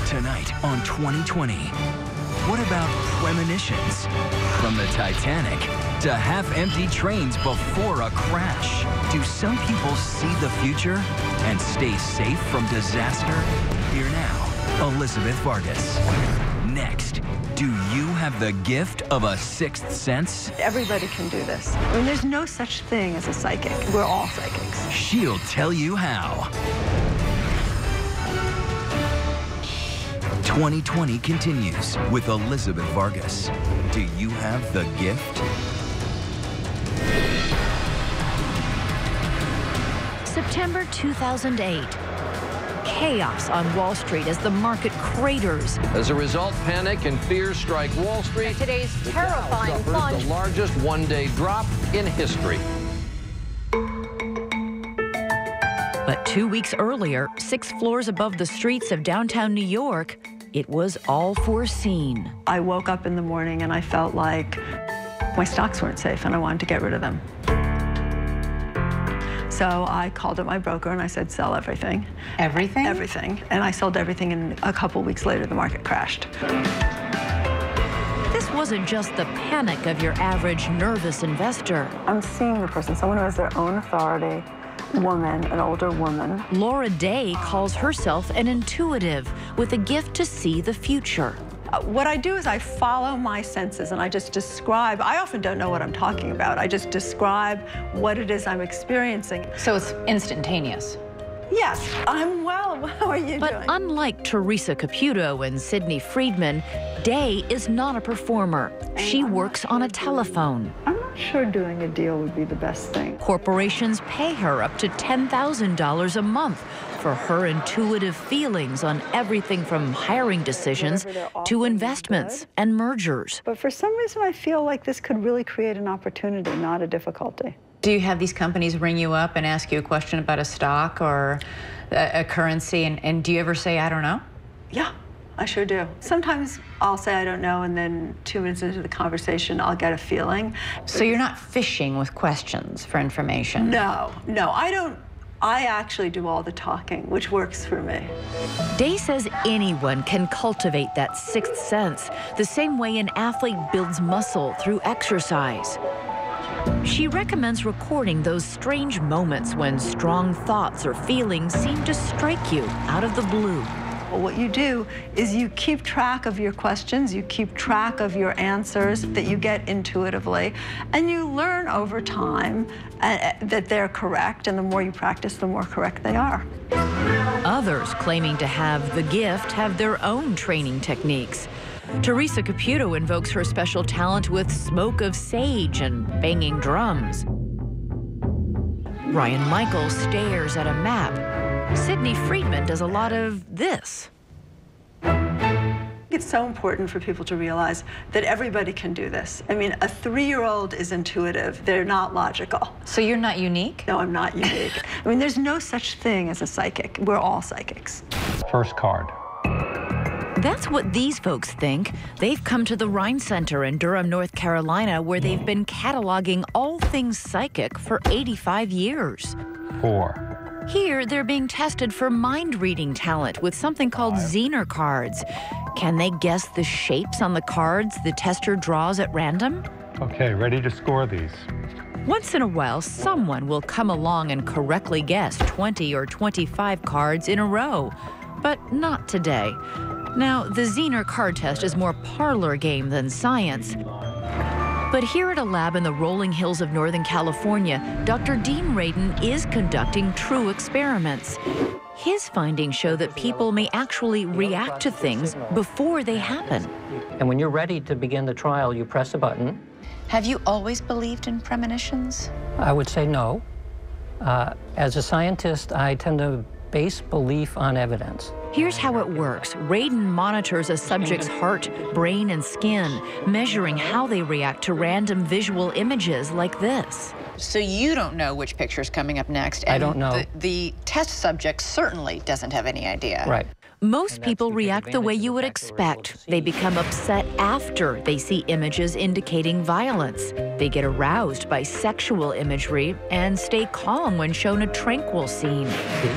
Tonight on 2020. What about premonitions? From the Titanic to half-empty trains before a crash. Do some people see the future and stay safe from disaster? Here now, Elizabeth Vargas. Next, do you have the gift of a sixth sense? Everybody can do this. I mean, there's no such thing as a psychic. We're all psychics. She'll tell you how. 2020 continues with Elizabeth Vargas. Do you have the gift? September 2008. Chaos on Wall Street as the market craters. As a result, panic and fear strike Wall Street. Today's terrifying plunge. The largest one-day drop in history. But 2 weeks earlier, 6 floors above the streets of downtown New York, it was all foreseen. I woke up in the morning and I felt like my stocks weren't safe and I wanted to get rid of them. So I called up my broker and I said, sell everything. Everything? Everything. And I sold everything, and a couple weeks later, the market crashed. This wasn't just the panic of your average nervous investor. I'm seeing the person, someone who has their own authority, woman, an older woman. Laura Day calls herself an intuitive with a gift to see the future. What I do is I follow my senses and I just describe. I often don't know what I'm talking about. I just describe what it is I'm experiencing. So it's instantaneous. Yes, I'm well. How are you doing? But unlike Teresa Caputo and Sidney Friedman, Day is not a performer. She works on a telephone. I'm not sure doing a deal would be the best thing. Corporations pay her up to $10,000 a month for her intuitive feelings on everything from hiring decisions to investments and mergers. But for some reason, I feel like this could really create an opportunity, not a difficulty. Do you have these companies ring you up and ask you a question about a stock or a currency, and do you ever say, I don't know? Yeah, I sure do. Sometimes I'll say I don't know, and then 2 minutes into the conversation, I'll get a feeling. So you're not fishing with questions for information? No, I don't. I actually do all the talking, which works for me. Day says anyone can cultivate that sixth sense, the same way an athlete builds muscle through exercise. She recommends recording those strange moments when strong thoughts or feelings seem to strike you out of the blue. Well, what you do is you keep track of your questions, you keep track of your answers that you get intuitively, and you learn over time that they're correct, and the more you practice, the more correct they are. Others claiming to have the gift have their own training techniques. Teresa Caputo invokes her special talent with smoke of sage and banging drums. Ryan Michaels stares at a map. Sidney Friedman does a lot of this. It's so important for people to realize that everybody can do this. I mean, a 3-year-old is intuitive. They're not logical. So you're not unique? No, I'm not unique. I mean, there's no such thing as a psychic. We're all psychics. First card. That's what these folks think. They've come to the Rhine Center in Durham, North Carolina, where they've been cataloging all things psychic for 85 years. 4. Here, they're being tested for mind-reading talent with something called Zener cards. Can they guess the shapes on the cards the tester draws at random? Okay, ready to score these. Once in a while, someone will come along and correctly guess 20 or 25 cards in a row. But not today. Now, the Zener card test is more parlor game than science. But here at a lab in the rolling hills of Northern California, Dr. Dean Radin is conducting true experiments. His findings show that people may actually react to things before they happen. And when you're ready to begin the trial, you press a button. Have you always believed in premonitions? I would say no. As a scientist, I tend to base belief on evidence. Here's how it works. Radin monitors a subject's heart, brain, and skin, measuring how they react to random visual images like this. So you don't know which picture's coming up next. I don't know. The test subject certainly doesn't have any idea. Right. Most people react the way you would expect. They become upset after they see images indicating violence. They get aroused by sexual imagery and stay calm when shown a tranquil scene.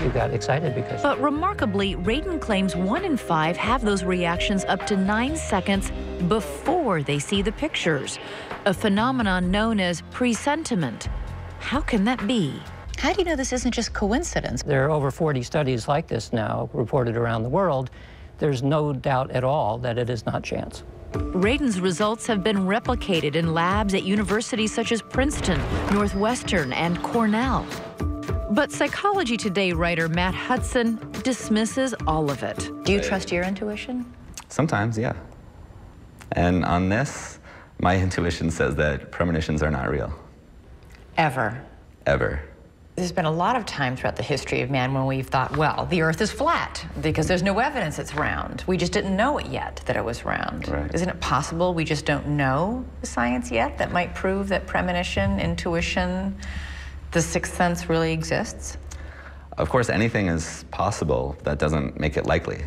You got excited because... But remarkably, Radin claims 1 in 5 have those reactions up to 9 seconds before they see the pictures, a phenomenon known as presentiment. How can that be? How do you know this isn't just coincidence? There are over 40 studies like this now reported around the world. There's no doubt at all that it is not chance. Radin's results have been replicated in labs at universities such as Princeton, Northwestern, and Cornell. But Psychology Today writer Matt Hudson dismisses all of it. Do you trust your intuition? Sometimes, yeah. And on this, my intuition says that premonitions are not real. Ever. Ever. There's been a lot of time throughout the history of man when we've thought, well, the Earth is flat because there's no evidence it's round. We just didn't know it yet that it was round. Right. Isn't it possible we just don't know the science yet that might prove that premonition, intuition, the sixth sense really exists? Of course, anything is possible. That doesn't make it likely.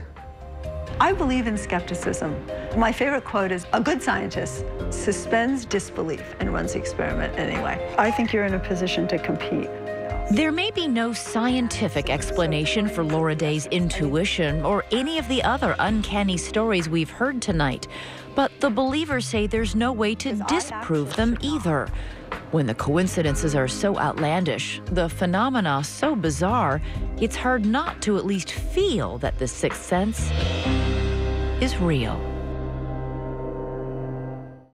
I believe in skepticism. My favorite quote is, a good scientist suspends disbelief and runs the experiment anyway. I think you're in a position to compete. There may be no scientific explanation for Laura Day's intuition or any of the other uncanny stories we've heard tonight, but the believers say there's no way to disprove them either. When the coincidences are so outlandish, the phenomena so bizarre, it's hard not to at least feel that the sixth sense is real.